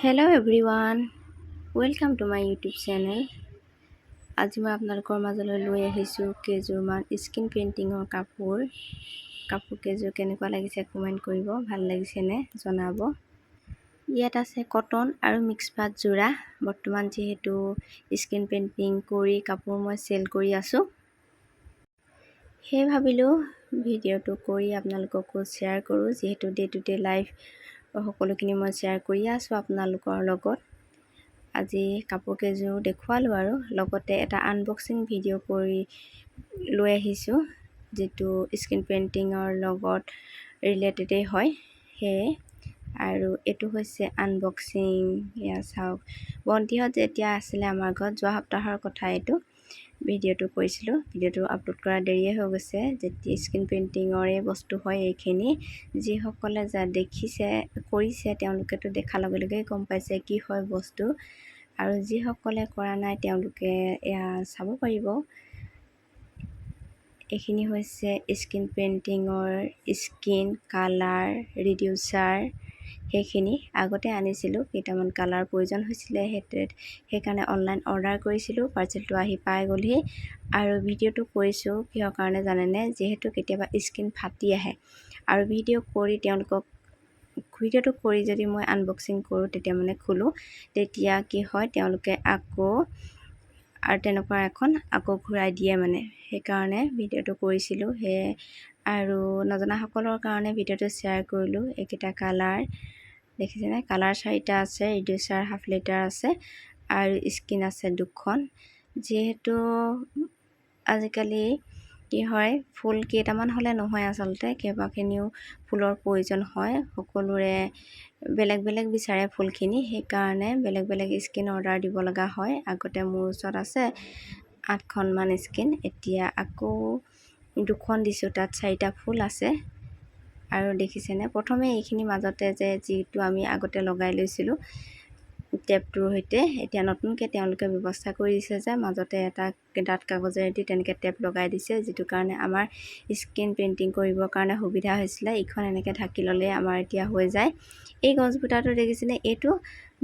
Hello everyone, welcome to my YouTube channel. আজি মই আপোনালোকৰ মাজলৈ লৈ আহিছোঁ কেইযোৰমান স্কিন পেইণ্টিঙৰ কাপোৰ কেইযোৰ কেনেকুৱা লাগিছে কমেণ্ট কৰিব, ভাল লাগিছেনে জনাব। ইয়াত আছে কটন আৰু মিক্স পাট যোৰা। বৰ্তমান যিহেতু স্কিন পেইণ্টিং কৰি কাপোৰ মই চেল কৰি আছোঁ, সেই ভাবিলোঁ ভিডিঅ'টো কৰি আপোনালোককো শ্বেয়াৰ কৰোঁ। যিহেতু ডে টু ডে লাইফ সকলোখিনি মই শ্বেয়াৰ কৰি আছোঁ আপোনালোকৰ লগত। আজি কাপোৰ কেইযোৰ দেখুৱালোঁ আৰু লগতে এটা আনবক্সিং ভিডিঅ' কৰি লৈ আহিছোঁ, যিটো স্কিন পেইণ্টিঙৰ লগত ৰিলেটেডেই হয়। সেয়ে আৰু এইটো হৈছে আনবক্সিং। এয়া চাওক, ভণ্টিহঁত যেতিয়া আছিলে আমাৰ ঘৰত, যোৱা সপ্তাহৰ কথা এইটো ভিডিঅ'টো কৰিছিলোঁ। ভিডিঅ'টো আপলোড কৰা দেৰিয়ে হৈ গৈছে। যেতিয়া স্কিন পেইণ্টিঙৰে বস্তু হয় এইখিনি, যিসকলে দেখিছে কৰিছে তেওঁলোকেতো দেখাৰ লগে লগে গম পাইছে কি হয় বস্তু, আৰু যিসকলে কৰা নাই তেওঁলোকে এয়া চাব পাৰিব। এইখিনি হৈছে স্কিন পেইণ্টিঙৰ স্কিন কালাৰ ৰিডিউচাৰ। সেইখিনি আগতে আনিছিলোঁ, কেইটামান কালাৰ প্ৰয়োজন হৈছিলে, সেইকাৰণে অনলাইন অৰ্ডাৰ কৰিছিলোঁ। পাৰ্চেলটো আহি পাই গ'লহি। আৰু ভিডিঅ'টো কৰিছোঁ কিহৰ কাৰণে জানেনে? যিহেতু কেতিয়াবা স্কিন ফাটি আহে আৰু ভিডিঅ'টো কৰি যদি মই আনবক্সিং কৰোঁ, তেতিয়া মানে খোলোঁ, তেতিয়া কি হয় তেওঁলোকে আকৌ আৰু তেনেকুৱা এখন আকৌ ঘূৰাই দিয়ে মানে। সেইকাৰণে ভিডিঅ'টো কৰিছিলোঁ। সেয়ে আৰু নজনাসকলৰ কাৰণে ভিডিঅ'টো শ্বেয়াৰ কৰিলোঁ। এইকেইটা কালাৰ দেখিছেনে? কালাৰ 4টা আছে, ৰিডিউচাৰ হাফ লিটাৰ আছে আৰু স্কিন আছে 2খন। যিহেতু আজিকালি কি হয়, ফুল কেইটামান হ'লে নহয়, আচলতে কেইবাখিনিও ফুলৰ প্ৰয়োজন হয়। সকলোৰে বেলেগ বেলেগ বিচাৰে ফুলখিনি, সেইকাৰণে বেলেগ বেলেগ স্কিন অৰ্ডাৰ দিব লগা হয়। আগতে মোৰ ওচৰত আছে 8খনমান স্কিন, এতিয়া আকৌ 2খন দিছোঁ, তাত 4টা ফুল আছে। আৰু দেখিছেনে, প্ৰথমে এইখিনি মাজতে যিটো আমি আগতে লগাই লৈছিলোঁ টেপটোৰ সৈতে, এতিয়া নতুনকৈ তেওঁলোকে ব্যৱস্থা কৰি দিছে যে মাজতে এটা ডাঠ কাগজেৰে তেনেকৈ টেপ লগাই দিছে, যিটো কাৰণে আমাৰ স্কিন পেইণ্টিং কৰিবৰ কাৰণে সুবিধা হৈছিলে। ইখন এনেকৈ ঢাকি ল'লে আমাৰ এতিয়া হৈ যায়। এই গছবুটাটো দেখিছেনে? এইটো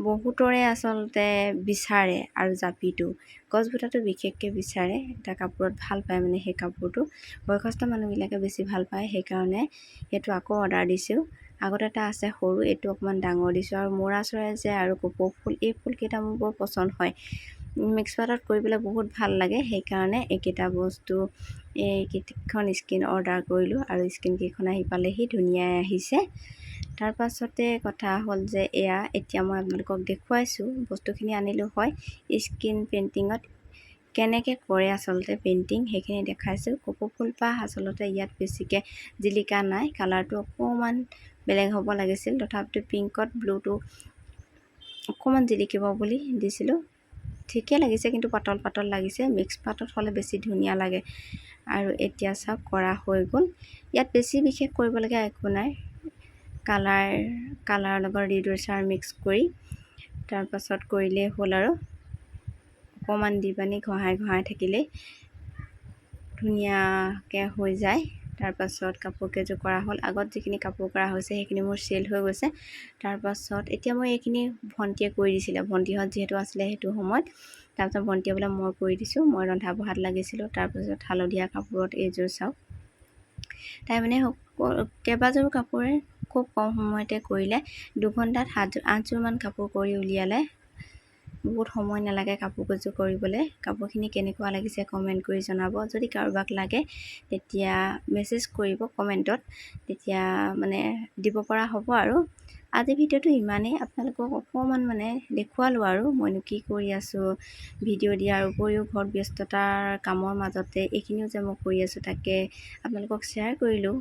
বহুতৰে আচলতে বিচাৰে, আৰু জাপিটো গছবুটাটো বিশেষকৈ বিচাৰে। এটা কাপোৰত ভাল পায় মানে, সেই কাপোৰটো বয়সস্থ মানুহবিলাকে বেছি ভাল পায়। সেইকাৰণে সেইটো আকৌ অৰ্ডাৰ দিছোঁ। আগতে এটা আছে সৰু, এইটো অকণমান ডাঙৰ দিছোঁ। আৰু মৌৰা চৰাই আৰু কপৌ ফুল, এই ফুলকেইটা মোৰ বৰ পচন্দ হয়। মিক্স পাটত কৰিবলৈ বহুত ভাল লাগে। সেইকাৰণে এইকেইটা বস্তু এইকেইখন স্কিন অৰ্ডাৰ কৰিলোঁ, আৰু স্কিনকেইখন আহি পালেহি, ধুনীয়াই আহিছে। তাৰ পাছতে কথা হ'ল যে এতিয়া মই আপোনালোকক দেখুৱাইছোঁ বস্তুখিনি আনিলোঁ হয়। স্কিন পেইণ্টিঙত কেনেকৈ কৰে আচলতে পেইণ্টিং, সেইখিনি দেখাইছোঁ। কপৌ ফুলপাহ আচলতে ইয়াত বেছিকৈ জিলিকা নাই, কালাৰটো অকণমান বেলেগ হ'ব লাগিছিল। তথাপিতো পিংকত ব্লুটো অকণমান জিলিকিব বুলি দিছিলোঁ। ঠিকে লাগিছে, কিন্তু পাতল পাতল লাগিছে। মিক্স পাটত হ'লে বেছি ধুনীয়া লাগে। আৰু এতিয়া চাওক, কৰা হৈ গ'ল। ইয়াত বেছি বিশেষ কৰিবলগীয়া একো নাই। কালাৰৰ লগত ৰিডিউচাৰ মিক্স কৰি তাৰপাছত কৰিলেই হ'ল, আৰু অকণমান দি পানি ঘঁহাই থাকিলেই ধুনীয়াকৈ হৈ যায়। তাৰপাছত কাপোৰ কেইযোৰ কৰা হ'ল। আগত যিখিনি কাপোৰ কৰা হৈছে সেইখিনি মোৰ চেল হৈ গৈছে। তাৰপাছত এতিয়া মই এইখিনি ভণ্টিয়ে কৰি দিছিলে, ভণ্টিহঁত যিহেতু আছিলে সেইটো সময়ত। তাৰপিছত ভণ্টিয়ে বোলে মই কৰি দিছোঁ, মই ৰন্ধা বঢ়াত লাগিছিলোঁ। তাৰপিছত হালধীয়া কাপোৰত এইযোৰ চাওক, তাই মানে কেইবাযোৰো কাপোৰে খুব কম সময়তে কৰিলে। 2 ঘণ্টাত 8যোৰমান কাপোৰ কৰি উলিয়ালে। বহুত সময় নালাগে কাপোৰ কেইযোৰ কৰিবলৈ। কাপোৰখিনি কেনেকুৱা লাগিছে কমেণ্ট কৰি জনাব। যদি কাৰোবাক লাগে তেতিয়া মেছেজ কৰিব কমেণ্টত, তেতিয়া মানে দিব পৰা হ'ব। আৰু আজি ভিডিঅ'টো ইমানেই, আপোনালোকক অকণমান মানে দেখুৱালোঁ আৰু মইনো কি কৰি আছোঁ। ভিডিঅ' দিয়াৰ উপৰিও ঘৰত ব্যস্ততাৰ কামৰ মাজতে এইখিনিও যে মই কৰি আছোঁ, তাকে আপোনালোকক শ্বেয়াৰ কৰিলোঁ।